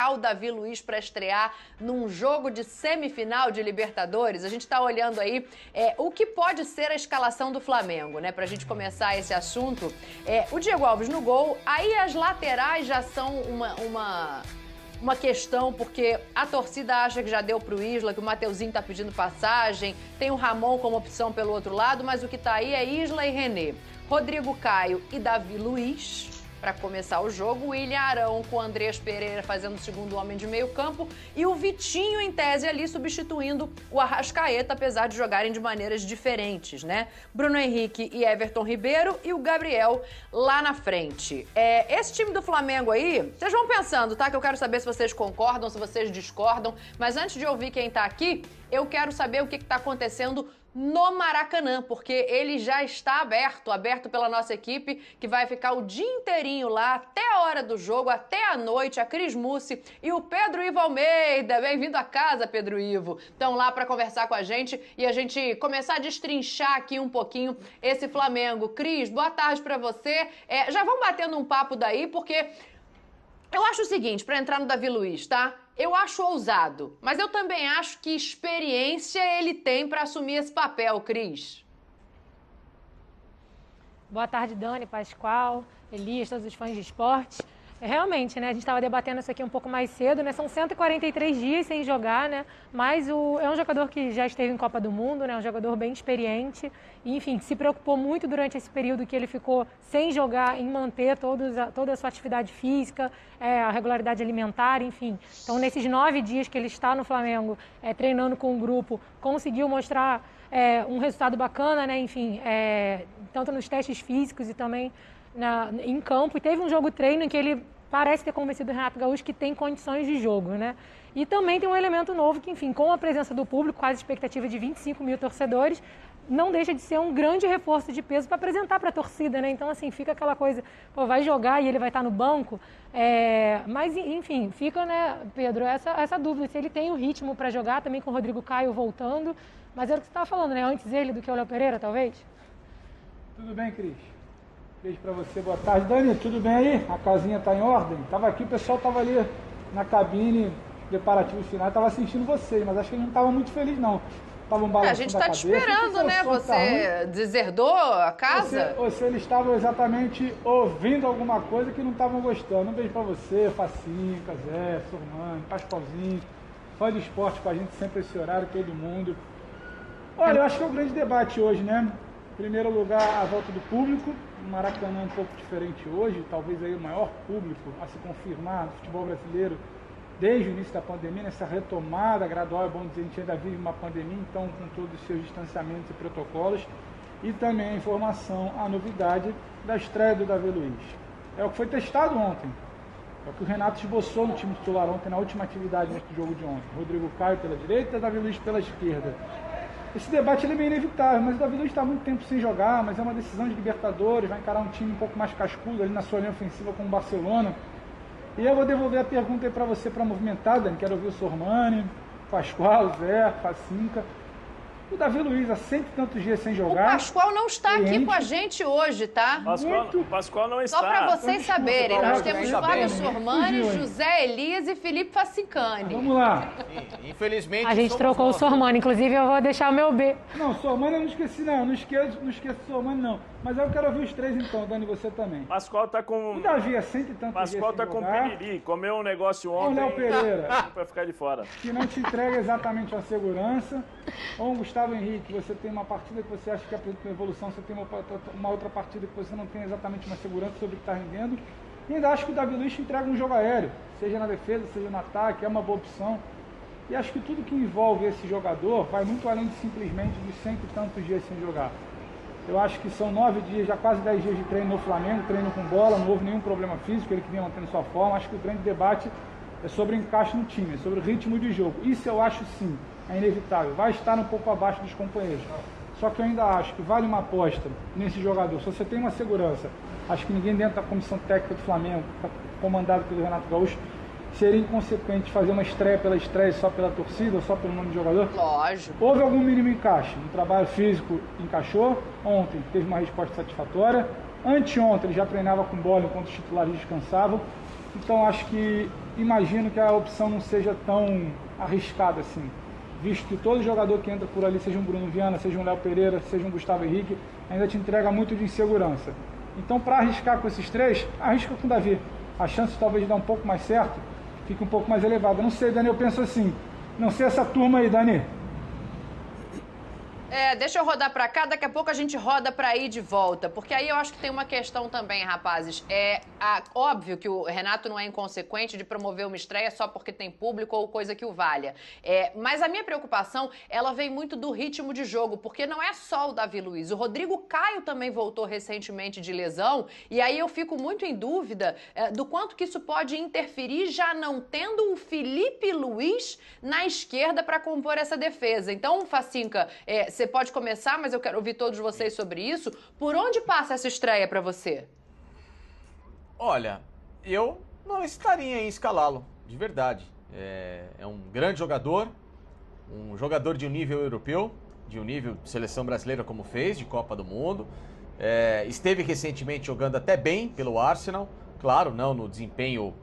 o Davi Luiz para estrear num jogo de semifinal de Libertadores. A gente está olhando aí o que pode ser a escalação do Flamengo, né? Para a gente começar esse assunto. O Diego Alves no gol, aí as laterais já são uma questão, porque a torcida acha que já deu pro Isla, que o Mateuzinho tá pedindo passagem, tem o Ramon como opção pelo outro lado, mas o que tá aí é Isla e René. Rodrigo Caio e Davi Luiz para começar o jogo, William Arão com o Andrés Pereira fazendo o segundo homem de meio campo e o Vitinho, em tese, ali substituindo o Arrascaeta, apesar de jogarem de maneiras diferentes, né? Bruno Henrique e Everton Ribeiro e o Gabriel lá na frente. Esse time do Flamengo aí, vocês vão pensando, tá? Que eu quero saber se vocês concordam, se vocês discordam, mas antes de ouvir quem tá aqui, eu quero saber o que tá acontecendo no Maracanã, porque ele já está aberto pela nossa equipe, que vai ficar o dia inteirinho lá, até a hora do jogo, até a noite, a Cris Mussi e o Pedro Ivo Almeida. Bem-vindo a casa, Pedro Ivo. Estão lá para conversar com a gente e a gente começar a destrinchar aqui um pouquinho esse Flamengo. Cris, boa tarde para você. Já vamos batendo um papo daí, porque eu acho o seguinte, para entrar no Davi Luiz, tá? Eu acho ousado, mas eu também acho que experiência ele tem para assumir esse papel, Cris. Boa tarde, Dani, Pascoal, Elias, todos os fãs de esportes. Realmente, né, a gente estava debatendo isso aqui um pouco mais cedo, né, são 143 dias sem jogar, né, mas é um jogador que já esteve em Copa do Mundo, né, um jogador bem experiente, e, enfim, se preocupou muito durante esse período que ele ficou sem jogar em manter toda a sua atividade física, a regularidade alimentar, enfim. Então, nesses 9 dias que ele está no Flamengo, treinando com o grupo, conseguiu mostrar um resultado bacana, né, enfim, tanto nos testes físicos e também em campo, e teve um jogo treino em que ele parece ter convencido o Renato Gaúcho que tem condições de jogo, né? E também tem um elemento novo que, enfim, com a presença do público, quase expectativa de 25 mil torcedores, não deixa de ser um grande reforço de peso para apresentar para a torcida, né? Então, assim, fica aquela coisa, pô, vai jogar e ele vai estar no banco, mas, enfim, fica, né, Pedro, essa dúvida, se ele tem o ritmo para jogar, também com o Rodrigo Caio voltando, mas era o que você estava falando, né? Antes ele do que o Léo Pereira, talvez? Tudo bem, Cris? Beijo pra você, boa tarde. Dani, tudo bem aí? A casinha tá em ordem? Tava aqui, o pessoal tava ali na cabine, preparativos finais, tava assistindo vocês, mas acho que eles não estavam muito felizes, não. Estavam balançando a gente tá te esperando, né? Você deserdou a casa? Ou se eles estavam exatamente ouvindo alguma coisa que não estavam gostando. Um beijo pra você, Facinca, Zé, Sormani, Pascoalzinho, fã de esporte com a gente sempre esse horário, todo mundo. Olha, eu acho que é um grande debate hoje, né? Em primeiro lugar, a volta do público. O Maracanã é um pouco diferente hoje, talvez aí o maior público a se confirmar no futebol brasileiro desde o início da pandemia, nessa retomada gradual, é bom dizer, a gente ainda vive uma pandemia, então com todos os seus distanciamentos e protocolos, e também a informação, a novidade da estreia do Davi Luiz. É o que foi testado ontem, é o que o Renato esboçou no time titular ontem, na última atividade do jogo de ontem. Rodrigo Caio pela direita, Davi Luiz pela esquerda. Esse debate ele é meio inevitável, mas o Davi Luiz está há muito tempo sem jogar, mas é uma decisão de Libertadores, vai encarar um time um pouco mais cascudo ali na sua linha ofensiva com o Barcelona. E eu vou devolver a pergunta aí para você, para movimentar, Dani. Quero ouvir o Sormani, Pascoal, Zé, Facinca. O Davi Luiz há cento e tantos dias sem jogar. O Pascoal não está aqui com a gente hoje, tá? O Pascoal não está. Só para vocês saberem, nós temos Flávio Sormani, José Elias e Felipe Facincani. Vamos lá. Infelizmente. A gente trocou o Sormani, inclusive eu vou deixar o meu B. Não, Sormani eu não esqueci, não esqueço o Sormani, não. Mas eu quero ouvir os três então, Dani, você também. Pascoal tá com. O Davi há cento e tantos Pascoal dias tá sem com jogar. piriri, comeu um negócio ontem. Léo Pereira. Pra ficar de fora. Que não te entrega exatamente a segurança. Ou o Gustavo Henrique, você tem uma partida que você acha que apresenta uma evolução, você tem uma outra partida que você não tem exatamente uma segurança sobre o que está rendendo. E ainda acho que o Davi Luiz te entrega um jogo aéreo, seja na defesa, seja no ataque, é uma boa opção. E acho que tudo que envolve esse jogador vai muito além de simplesmente de cento e tantos dias sem jogar. Eu acho que são 9 dias, já quase 10 dias de treino no Flamengo, treino com bola, não houve nenhum problema físico, ele que vinha mantendo sua forma. Acho que o grande debate é sobre o encaixe no time, é sobre o ritmo de jogo. Isso eu acho sim, é inevitável. Vai estar um pouco abaixo dos companheiros. Só que eu ainda acho que vale uma aposta nesse jogador. Se você tem uma segurança, acho que ninguém dentro da comissão técnica do Flamengo, comandado pelo Renato Gaúcho, seria inconsequente fazer uma estreia pela estreia só pela torcida ou só pelo nome do jogador? Lógico. Houve algum mínimo encaixe. No trabalho físico encaixou. Ontem teve uma resposta satisfatória. Anteontem ele já treinava com bola enquanto os titulares descansavam. Então acho que, imagino que a opção não seja tão arriscada assim, visto que todo jogador que entra por ali, seja um Bruno Viana, seja um Léo Pereira, seja um Gustavo Henrique, ainda te entrega muito de insegurança. Então, para arriscar com esses três, arrisca com o Davi. A chance talvez de dar um pouco mais certo fique um pouco mais elevada. Não sei, Dani, eu penso assim, não sei essa turma aí, Dani. Deixa eu rodar pra cá, daqui a pouco a gente roda pra ir de volta, porque aí eu acho que tem uma questão também, rapazes. Óbvio que o Renato não é inconsequente de promover uma estreia só porque tem público ou coisa que o valha. Mas a minha preocupação, ela vem muito do ritmo de jogo, porque não é só o Davi Luiz. O Rodrigo Caio também voltou recentemente de lesão, e aí eu fico muito em dúvida do quanto que isso pode interferir, já não tendo o Felipe Luiz na esquerda pra compor essa defesa. Então, Facinca, você pode começar, mas eu quero ouvir todos vocês sobre isso. Por onde passa essa estreia para você? Olha, eu não estaria em escalá-lo, de verdade. É um grande jogador, um jogador de um nível europeu, de um nível de seleção brasileira como fez, de Copa do Mundo. Esteve recentemente jogando até bem pelo Arsenal, claro, não no desempenho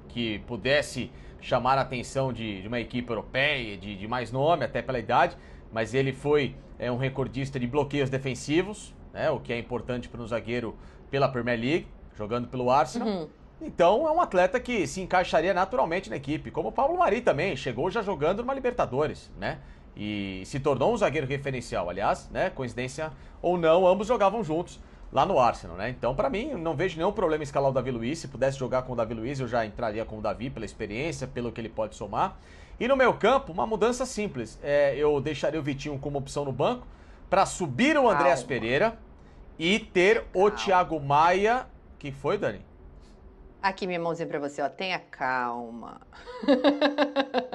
que pudesse chamar a atenção de uma equipe europeia, de mais nome, até pela idade, mas ele foi um recordista de bloqueios defensivos, né, o que é importante para um zagueiro pela Premier League, jogando pelo Arsenal. Uhum. Então é um atleta que se encaixaria naturalmente na equipe, como o Pablo Mari também, chegou já jogando numa Libertadores, né? E se tornou um zagueiro referencial, aliás, né, coincidência ou não, ambos jogavam juntos lá no Arsenal, né? Então, para mim, não vejo nenhum problema em escalar o Davi Luiz. Se pudesse jogar com o Davi Luiz, eu já entraria com o Davi pela experiência, pelo que ele pode somar. E no meu campo, uma mudança simples. Eu deixaria o Vitinho como opção no banco para subir o Andréas Pereira e ter o Thiago Maia. Que foi, Dani? Aqui, minha mãozinha pra você, ó. Tenha calma.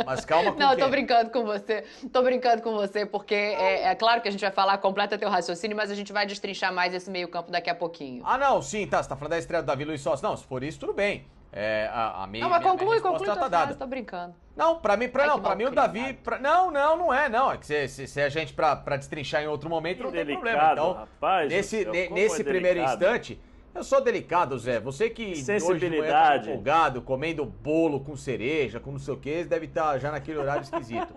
Mas calma com Não, tô brincando com você. Tô brincando com você, porque é claro que a gente vai falar, completa teu raciocínio, mas a gente vai destrinchar mais esse meio campo daqui a pouquinho. Ah, não, sim, tá. Você tá falando da estreia do Davi Luiz Sócio. Não, se for isso, tudo bem. Não, mas conclui tua tá frase, tô brincando. Não, pra mim o Davi... Não é. É que se a gente pra destrinchar em outro momento, não tem problema. Então, rapaz, nesse primeiro instante... Eu sou delicado, Zé. Você que hoje de manhã tá empolgado, comendo bolo com cereja, com não sei o que, deve estar já naquele horário esquisito.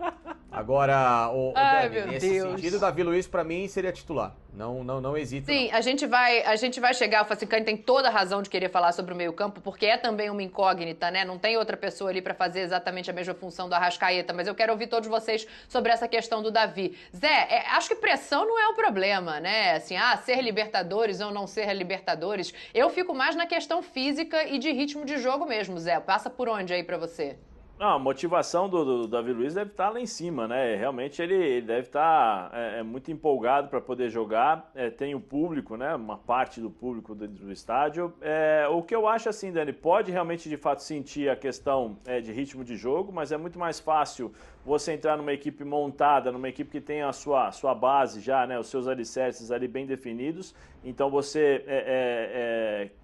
Agora, Dani, nesse sentido, o Davi Luiz, pra mim, seria titular. Não hesito. Sim, não. a gente vai chegar, o Facicani tem toda a razão de querer falar sobre o meio-campo, porque é também uma incógnita, né? Não tem outra pessoa ali pra fazer exatamente a mesma função do Arrascaeta, mas eu quero ouvir todos vocês sobre essa questão do Davi. Zé, acho que pressão não é o problema, né? Assim, ser Libertadores ou não ser Libertadores. Eu fico mais na questão física e de ritmo de jogo mesmo, Zé. Passa por onde aí pra você? Não, a motivação do Davi Luiz deve estar lá em cima, né? Realmente ele deve estar muito empolgado para poder jogar. Tem o público, né? Uma parte do público dentro do estádio. O que eu acho assim, Dani, pode realmente de fato sentir a questão de ritmo de jogo, mas é muito mais fácil você entrar numa equipe montada, numa equipe que tem a sua base já, né? Os seus alicerces ali bem definidos. Então você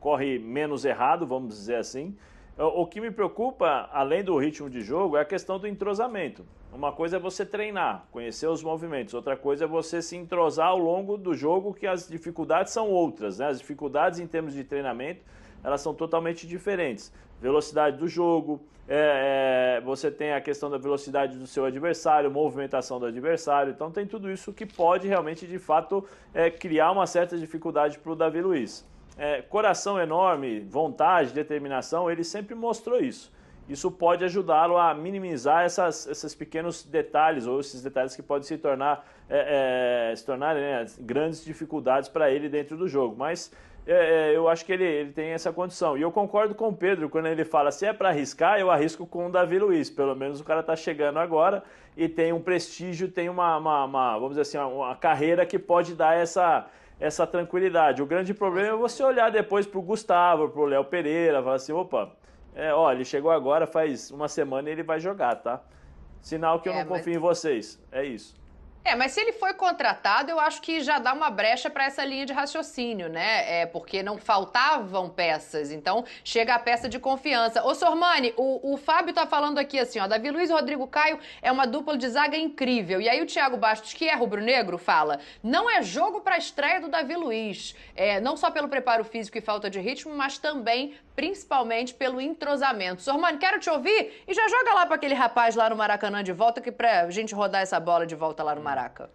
corre menos errado, vamos dizer assim. O que me preocupa, além do ritmo de jogo, é a questão do entrosamento. Uma coisa é você treinar, conhecer os movimentos. Outra coisa é você se entrosar ao longo do jogo, que as dificuldades são outras, né? As dificuldades em termos de treinamento, elas são totalmente diferentes. Velocidade do jogo, você tem a questão da velocidade do seu adversário, movimentação do adversário. Então tem tudo isso que pode realmente, de fato, criar uma certa dificuldade para o Davi Luiz. Coração enorme, vontade, determinação, ele sempre mostrou isso. Isso pode ajudá-lo a minimizar esses pequenos detalhes, ou esses detalhes que podem se tornarem grandes dificuldades para ele dentro do jogo. Mas eu acho que ele tem essa condição. E eu concordo com o Pedro, quando ele fala, se é para arriscar, eu arrisco com o Davi Luiz. Pelo menos o cara está chegando agora e tem um prestígio, tem vamos dizer assim, uma carreira que pode dar essa tranquilidade. O grande problema é você olhar depois pro Gustavo, pro Léo Pereira, falar assim, opa, ele chegou agora, faz uma semana e ele vai jogar, tá? Sinal que eu não confio em vocês. É isso. Mas se ele foi contratado, eu acho que já dá uma brecha para essa linha de raciocínio, né? Porque não faltavam peças, então chega a peça de confiança. Ô, Sormani, o Fábio tá falando aqui assim, ó, Davi Luiz e Rodrigo Caio é uma dupla de zaga incrível. E aí o Thiago Bastos, que é rubro-negro, fala, não é jogo para a estreia do Davi Luiz, não só pelo preparo físico e falta de ritmo, mas também, principalmente, pelo entrosamento. Sormani, quero te ouvir e já joga lá para aquele rapaz lá no Maracanã de volta, que pra gente rodar essa bola de volta lá no Maraca.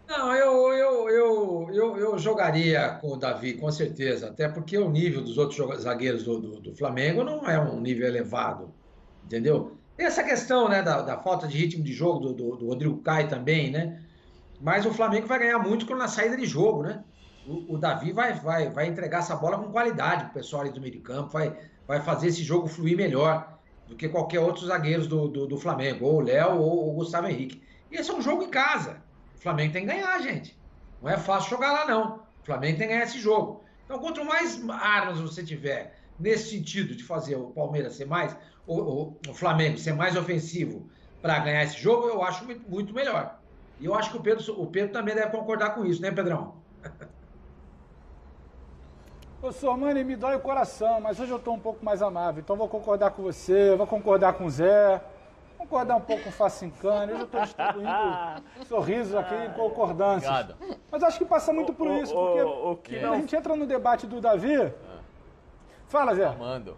Não, eu jogaria com o Davi, com certeza, até porque o nível dos outros zagueiros do Flamengo não é um nível elevado, entendeu? Tem essa questão, né, da falta de ritmo de jogo do Rodrigo Caio também, né? Mas o Flamengo vai ganhar muito na saída de jogo, né? O Davi vai entregar essa bola com qualidade pro pessoal ali do meio de campo, vai fazer esse jogo fluir melhor do que qualquer outro zagueiro do Flamengo, ou o Léo ou o Gustavo Henrique. E esse é um jogo em casa. O Flamengo tem que ganhar, gente. Não é fácil jogar lá, não. O Flamengo tem que ganhar esse jogo. Então, quanto mais armas você tiver nesse sentido de fazer o Palmeiras ser mais, o Flamengo ser mais ofensivo para ganhar esse jogo, eu acho muito melhor. E eu acho que o Pedro também deve concordar com isso, né, Pedrão? Ô, Sormani, me dói o coração, mas hoje eu estou um pouco mais amável. Então, vou concordar com você, vou concordar com o Zé. Concordar um pouco com o Facincani, eu já estou distribuindo sorrisos aqui em concordância. Obrigado. Mas acho que passa muito por isso, porque a gente entra no debate do Davi. Fala, Zé. Amando.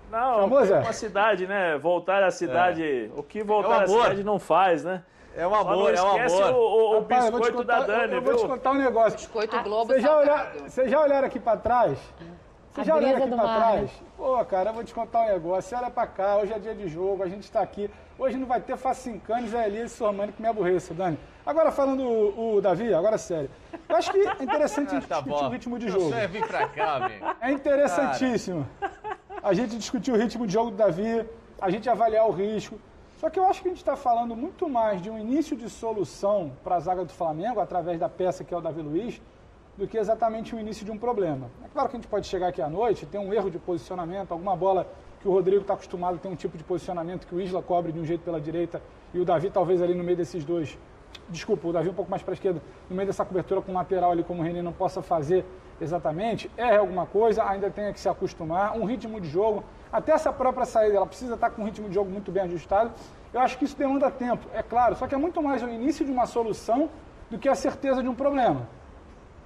Não, Chamou, Zé? uma cidade, né? Voltar à cidade, o que voltar à cidade não faz, né? É um amor, Só não esquece o Rapaz, biscoito da Dani, eu vou te viu? contar um negócio. Biscoito Globo Vocês já olharam aqui pra trás? Vocês já olharam aqui do pra mar, trás? né? Pô, cara, eu vou te contar um negócio. Você olha pra cá, hoje é dia de jogo, a gente tá aqui. Hoje não vai ter Facincani, Zé Elias e Sormani que me aborreça, Dani. Agora falando o Davi, agora sério. Eu acho que é interessante a gente discutir o ritmo de jogo. Você vem pra cá, amigo. É interessantíssimo a gente discutir o ritmo de jogo do Davi, a gente avaliar o risco. Só que eu acho que a gente está falando muito mais de um início de solução para a zaga do Flamengo, através da peça que é o Davi Luiz, do que exatamente o início de um problema. É claro que a gente pode chegar aqui à noite, ter um erro de posicionamento, alguma bola que o Rodrigo está acostumado a ter um tipo de posicionamento que o Isla cobre de um jeito pela direita e o Davi talvez ali no meio desses dois. Desculpa, o Davi um pouco mais para a esquerda, no meio dessa cobertura com o lateral ali, como o René não possa fazer exatamente, erra alguma coisa, ainda tenha que se acostumar, um ritmo de jogo, até essa própria saída, ela precisa estar com um ritmo de jogo muito bem ajustado. Eu acho que isso demanda tempo, é claro, só que é muito mais o início de uma solução do que a certeza de um problema.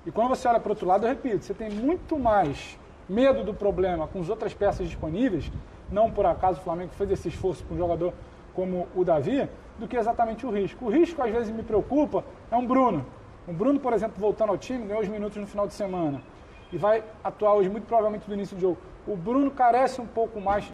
E quando você olha para o outro lado, eu repito, você tem muito mais medo do problema com as outras peças disponíveis, não por acaso o Flamengo fez esse esforço para um jogador como o Davi, do que exatamente o risco. O risco, às vezes, me preocupa, é um Bruno. O Bruno, por exemplo, voltando ao time, ganhou os minutos no final de semana e vai atuar hoje, muito provavelmente, no início do jogo. O Bruno carece um pouco mais